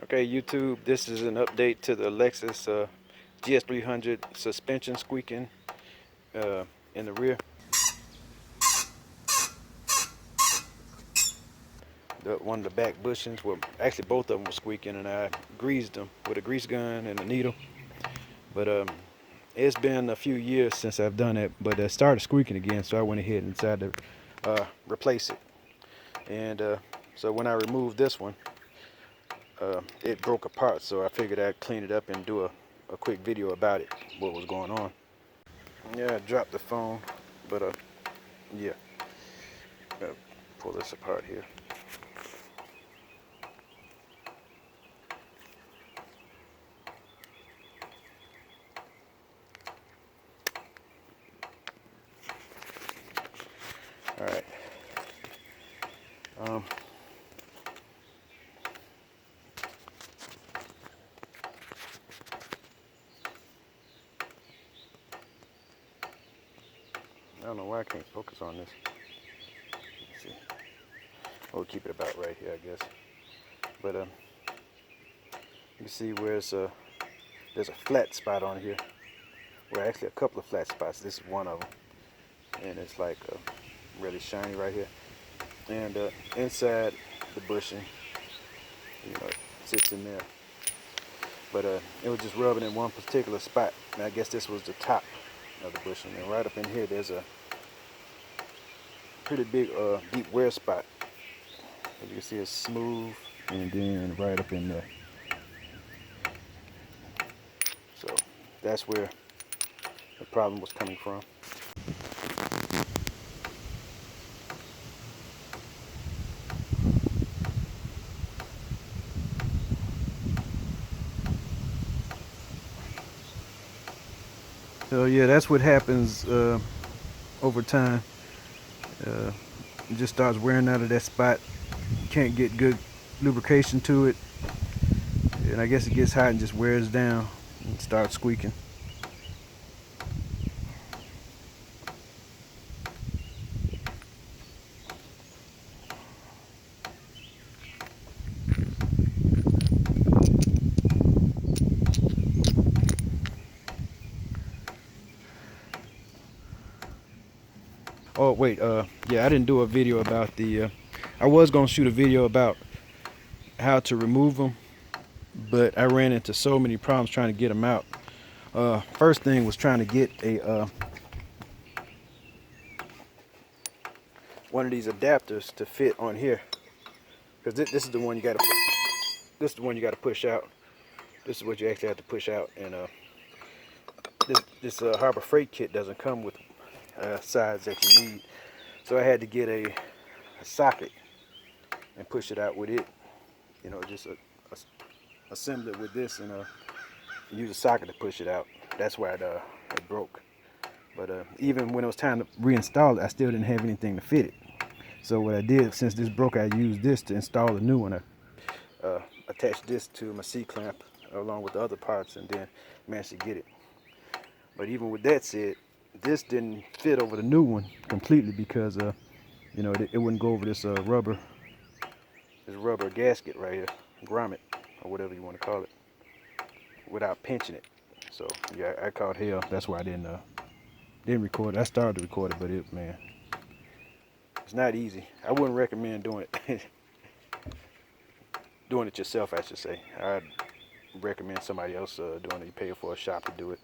Okay, YouTube, this is an update to the Lexus GS300 suspension squeaking in the rear. One of the back bushings, well, actually both of them were squeaking, and I greased them with a grease gun and a needle. But it's been a few years since I've done it, but it started squeaking again, so I went ahead and decided to replace it. And so when I removed this one, it broke apart, so I figured I'd clean it up and do a quick video about it, what was going on. Yeah, I dropped the phone, but yeah, gotta pull this apart here. All right. I don't know why I can't focus on this. Let's see. We'll keep it about right here, I guess. But you see where there's a flat spot on here. Well, actually a couple of flat spots. This is one of them, and it's like really shiny right here. And inside the bushing, it sits in there. But it was just rubbing in one particular spot, and I guess this was the top of the bushing. And right up in here, there's a pretty big deep wear spot. As you can see, it's smooth, and then right up in there. So that's where the problem was coming from. So yeah, that's what happens over time. It just starts wearing out of that spot. You can't get good lubrication to it, and I guess it gets hot and just wears down and starts squeaking. Oh wait, yeah, I didn't do a video about the. I was gonna shoot a video about how to remove them, but I ran into so many problems trying to get them out. First thing was trying to get a one of these adapters to fit on here, because this is the one you got to. This is the one you got to push out. This is what you actually have to push out, and this Harbor Freight kit doesn't come with sides that you need, so I had to get a socket and push it out with it. Just assemble it with this and use a socket to push it out. That's why it broke. But even when it was time to reinstall it, I still didn't have anything to fit it. So what I did, since this broke, I used this to install a new one. I attached this to my C-clamp along with the other parts, and then managed to get it. But even with that said, this didn't fit over the new one completely because it wouldn't go over this rubber gasket right here, grommet or whatever you want to call it, without pinching it. So yeah, I caught hell. That's why I didn't record it. I started to record it, but it's not easy. I wouldn't recommend doing it doing it yourself, I should say. I'd recommend somebody else doing it. You pay for a shop to do it.